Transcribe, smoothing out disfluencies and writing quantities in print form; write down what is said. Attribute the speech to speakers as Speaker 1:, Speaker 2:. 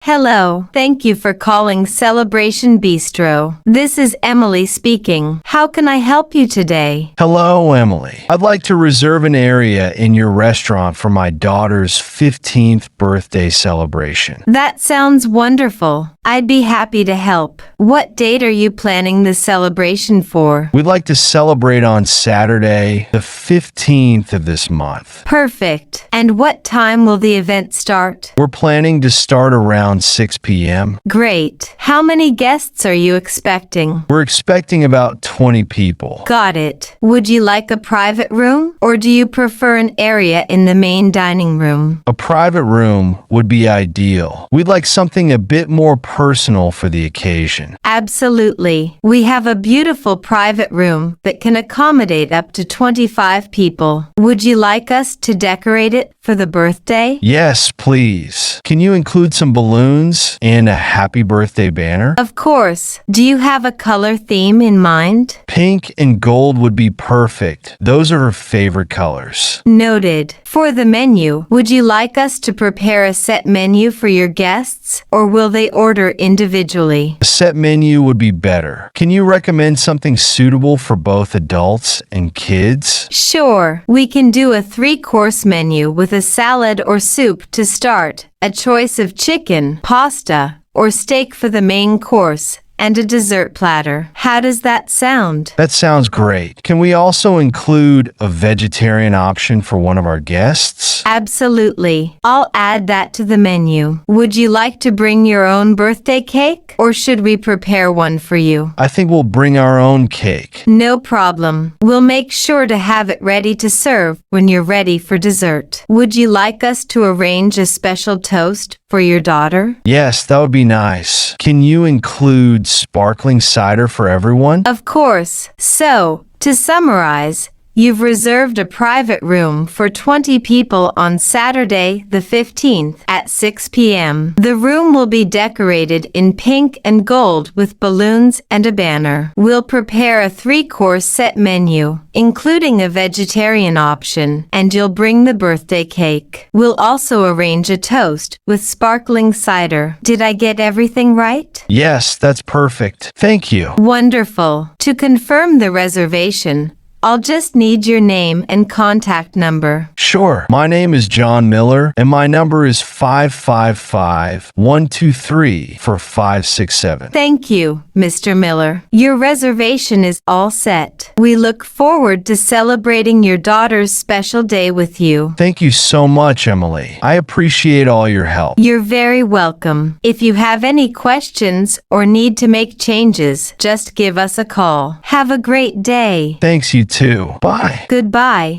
Speaker 1: Hello, thank you for calling Celebration Bistro. This is Emily speaking. How can I help you today?
Speaker 2: Hello, Emily. I'd like to reserve an area in your restaurant for my daughter's 15th birthday celebration.
Speaker 1: That sounds wonderful. I'd be happy to help. What date are you planning the celebration for?
Speaker 2: We'd like to celebrate on Saturday, the 15th of this month.
Speaker 1: Perfect. And what time will the event start?
Speaker 2: We're planning to start around 6 p.m.
Speaker 1: Great. How many guests are you expecting?
Speaker 2: We're expecting about 20 people.
Speaker 1: Got it. Would you like a private room, or do you prefer an area in the main dining room?
Speaker 2: A private room would be ideal. We'd like something a bit more personal for the occasion.
Speaker 1: Absolutely. We have a beautiful private room that can accommodate up to 25 people. Would you like us to decorate it for the birthday?
Speaker 2: Yes, please. Can you include some balloons and a happy birthday banner?
Speaker 1: Of course. Do you have a color theme in mind?
Speaker 2: Pink and gold would be perfect. Those are her favorite colors.
Speaker 1: Noted. For the menu, would you like us to prepare a set menu for your guests, or will they order individually?
Speaker 2: A set menu would be better. Can you recommend something suitable for both adults and kids?
Speaker 1: Sure. We can do a 3-course menu with a salad or soup to start, a choice of chicken, pasta, or steak for the main course, and a dessert platter. How does that sound?
Speaker 2: That sounds great. Can we also include a vegetarian option for one of our guests?
Speaker 1: Absolutely. I'll add that to the menu. Would you like to bring your own birthday cake, or should we prepare one for you?
Speaker 2: I think we'll bring our own cake.
Speaker 1: No problem. We'll make sure to have it ready to serve when you're ready for dessert. Would you like us to arrange a special toast for your daughter?
Speaker 2: Yes, that would be nice. Can you include sparkling cider for everyone?
Speaker 1: Of course. So, to summarize, you've reserved a private room for 20 people on Saturday, the 15th at 6 p.m. The room will be decorated in pink and gold with balloons and a banner. We'll prepare a 3-course set menu, including a vegetarian option, and you'll bring the birthday cake. We'll also arrange a toast with sparkling cider. Did I get everything right?
Speaker 2: Yes, that's perfect. Thank you.
Speaker 1: Wonderful. To confirm the reservation, I'll just need your name and contact number.
Speaker 2: Sure. My name is John Miller, and my number is 555-123-4567.
Speaker 1: Thank you, Mr. Miller. Your reservation is all set. We look forward to celebrating your daughter's special day with you.
Speaker 2: Thank you so much, Emily. I appreciate all your help.
Speaker 1: You're very welcome. If you have any questions or need to make changes, just give us a call. Have a great day.
Speaker 2: Thanks, you too. Bye.
Speaker 1: Goodbye.